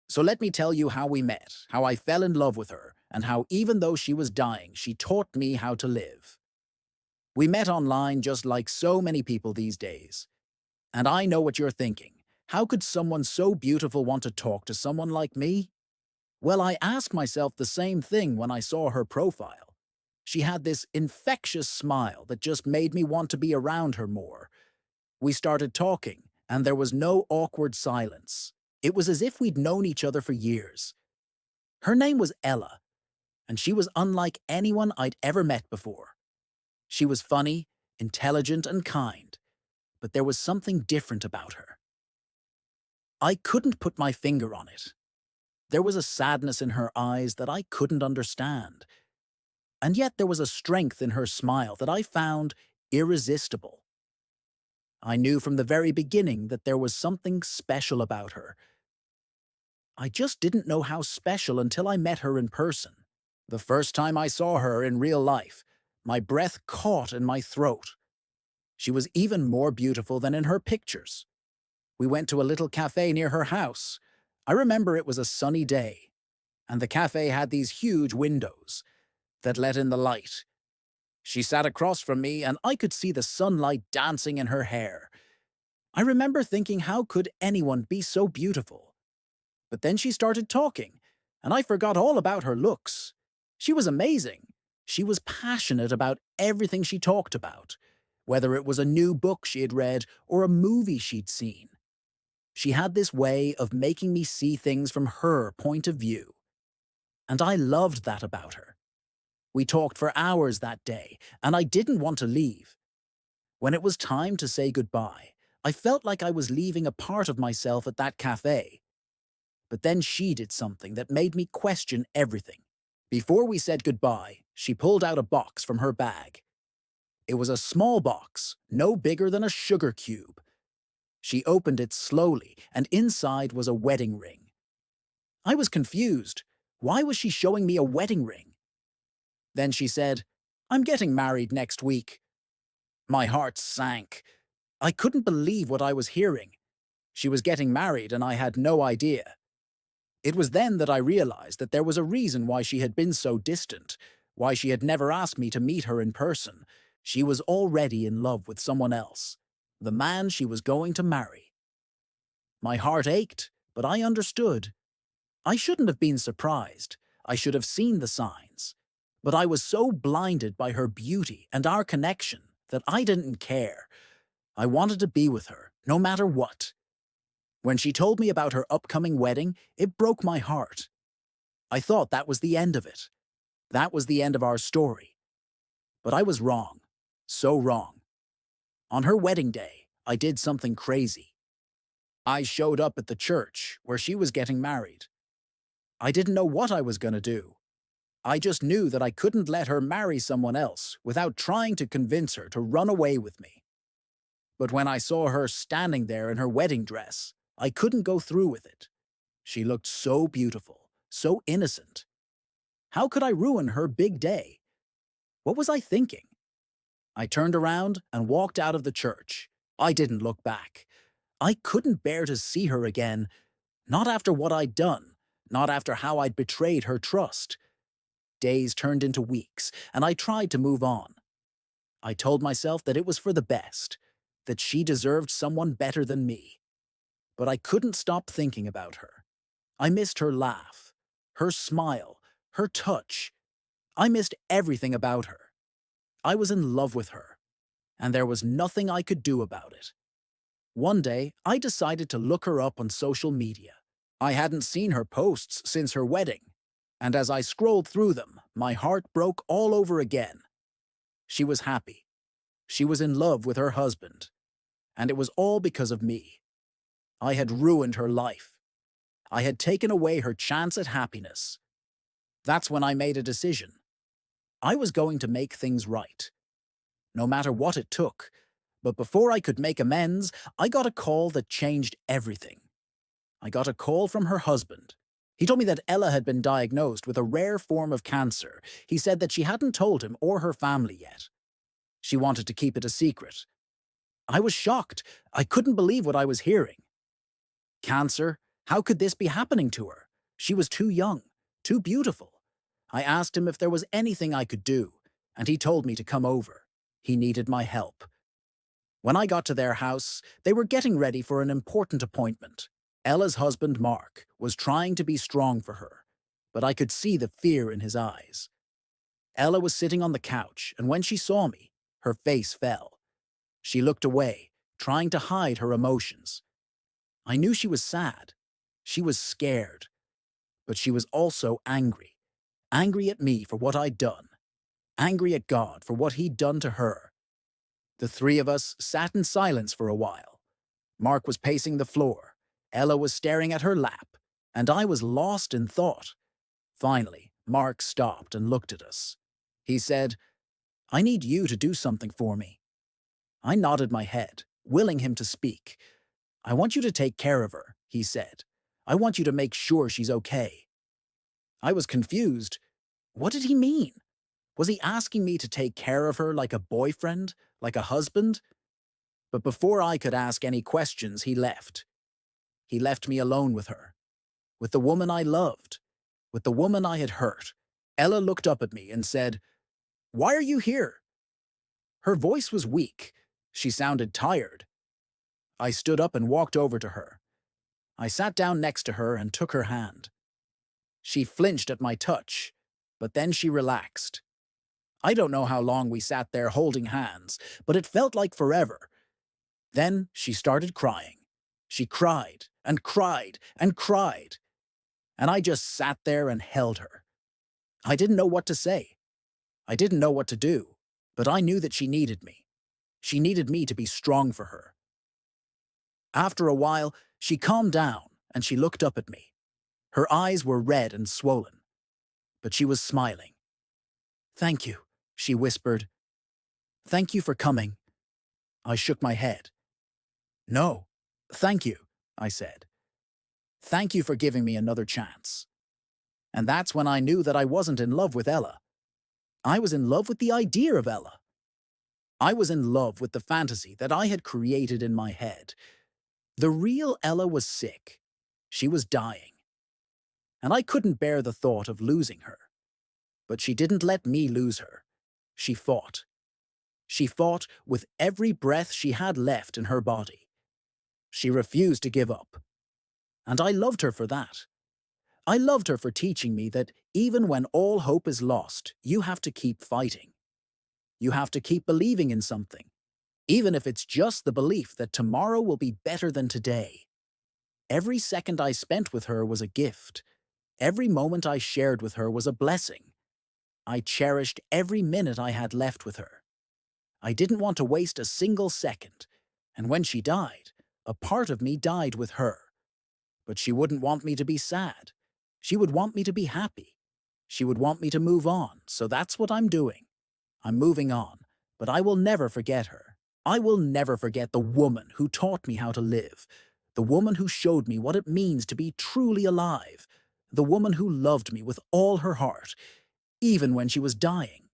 So let me tell you how we met, how I fell in love with her, and how even though she was dying, she taught me how to live. We met online just like so many people these days. And I know what you're thinking. How could someone so beautiful want to talk to someone like me? Well, I asked myself the same thing when I saw her profile. She had this infectious smile that just made me want to be around her more. We started talking, and there was no awkward silence. It was as if we'd known each other for years. Her name was Ella, and she was unlike anyone I'd ever met before. She was funny, intelligent, and kind, but there was something different about her. I couldn't put my finger on it. There was a sadness in her eyes that I couldn't understand, and yet there was a strength in her smile that I found irresistible. I knew from the very beginning that there was something special about her. I just didn't know how special until I met her in person. The first time I saw her in real life, my breath caught in my throat. She was even more beautiful than in her pictures. We went to a little cafe near her house. I remember it was a sunny day, and the cafe had these huge windows that let in the light. She sat across from me, and I could see the sunlight dancing in her hair. I remember thinking, how could anyone be so beautiful? But then she started talking, and I forgot all about her looks. She was amazing. She was passionate about everything she talked about, whether it was a new book she had read or a movie she'd seen. She had this way of making me see things from her point of view, and I loved that about her. We talked for hours that day, and I didn't want to leave. When it was time to say goodbye, I felt like I was leaving a part of myself at that cafe. But then she did something that made me question everything. Before we said goodbye, she pulled out a box from her bag. It was a small box, no bigger than a sugar cube. She opened it slowly, and inside was a wedding ring. I was confused. Why was she showing me a wedding ring? Then she said, "I'm getting married next week." My heart sank. I couldn't believe what I was hearing. She was getting married, and I had no idea. It was then that I realized that there was a reason why she had been so distant, why she had never asked me to meet her in person. She was already in love with someone else, the man she was going to marry. My heart ached, but I understood. I shouldn't have been surprised. I should have seen the signs. But I was so blinded by her beauty and our connection that I didn't care. I wanted to be with her, no matter what. When she told me about her upcoming wedding, it broke my heart. I thought that was the end of it. That was the end of our story. But I was wrong. So wrong. On her wedding day, I did something crazy. I showed up at the church where she was getting married. I didn't know what I was going to do. I just knew that I couldn't let her marry someone else without trying to convince her to run away with me. But when I saw her standing there in her wedding dress, I couldn't go through with it. She looked so beautiful, so innocent. How could I ruin her big day? What was I thinking? I turned around and walked out of the church. I didn't look back. I couldn't bear to see her again, not after what I'd done, not after how I'd betrayed her trust. Days turned into weeks, and I tried to move on. I told myself that it was for the best, that she deserved someone better than me. But I couldn't stop thinking about her. I missed her laugh, her smile, her touch. I missed everything about her. I was in love with her, and there was nothing I could do about it. One day, I decided to look her up on social media. I hadn't seen her posts since her wedding, and as I scrolled through them, my heart broke all over again. She was happy. She was in love with her husband, and it was all because of me. I had ruined her life. I had taken away her chance at happiness. That's when I made a decision. I was going to make things right, no matter what it took. But before I could make amends, I got a call that changed everything. I got a call from her husband. He told me that Ella had been diagnosed with a rare form of cancer. He said that she hadn't told him or her family yet. She wanted to keep it a secret. I was shocked. I couldn't believe what I was hearing. Cancer? How could this be happening to her? She was too young, too beautiful. I asked him if there was anything I could do, and he told me to come over. He needed my help. When I got to their house, they were getting ready for an important appointment. Ella's husband, Mark, was trying to be strong for her, but I could see the fear in his eyes. Ella was sitting on the couch, and when she saw me, her face fell. She looked away, trying to hide her emotions. I knew she was sad. She was scared. But she was also angry. Angry at me for what I'd done. Angry at God for what he'd done to her. The three of us sat in silence for a while. Mark was pacing the floor. Ella was staring at her lap, and I was lost in thought. Finally, Mark stopped and looked at us. He said, "I need you to do something for me." I nodded my head, willing him to speak. "I want you to take care of her," he said. "I want you to make sure she's okay." I was confused. What did he mean? Was he asking me to take care of her like a boyfriend, like a husband? But before I could ask any questions, he left. He left me alone with her, with the woman I loved, with the woman I had hurt. Ella looked up at me and said, "Why are you here?" Her voice was weak. She sounded tired. I stood up and walked over to her. I sat down next to her and took her hand. She flinched at my touch, but then she relaxed. I don't know how long we sat there holding hands, but it felt like forever. Then she started crying. She cried and cried and cried, and I just sat there and held her. I didn't know what to say. I didn't know what to do, but I knew that she needed me. She needed me to be strong for her. After a while, she calmed down and she looked up at me. Her eyes were red and swollen, but she was smiling. "Thank you," she whispered. "Thank you for coming." I shook my head. "No, thank you," I said. "Thank you for giving me another chance." And that's when I knew that I wasn't in love with Ella. I was in love with the idea of Ella. I was in love with the fantasy that I had created in my head. The real Ella was sick. She was dying. And I couldn't bear the thought of losing her. But she didn't let me lose her. She fought. She fought with every breath she had left in her body. She refused to give up. And I loved her for that. I loved her for teaching me that even when all hope is lost, you have to keep fighting. You have to keep believing in something, even if it's just the belief that tomorrow will be better than today. Every second I spent with her was a gift. Every moment I shared with her was a blessing. I cherished every minute I had left with her. I didn't want to waste a single second, and when she died, a part of me died with her. But she wouldn't want me to be sad. She would want me to be happy. She would want me to move on, so that's what I'm doing. I'm moving on, but I will never forget her. I will never forget the woman who taught me how to live, the woman who showed me what it means to be truly alive, the woman who loved me with all her heart, even when she was dying.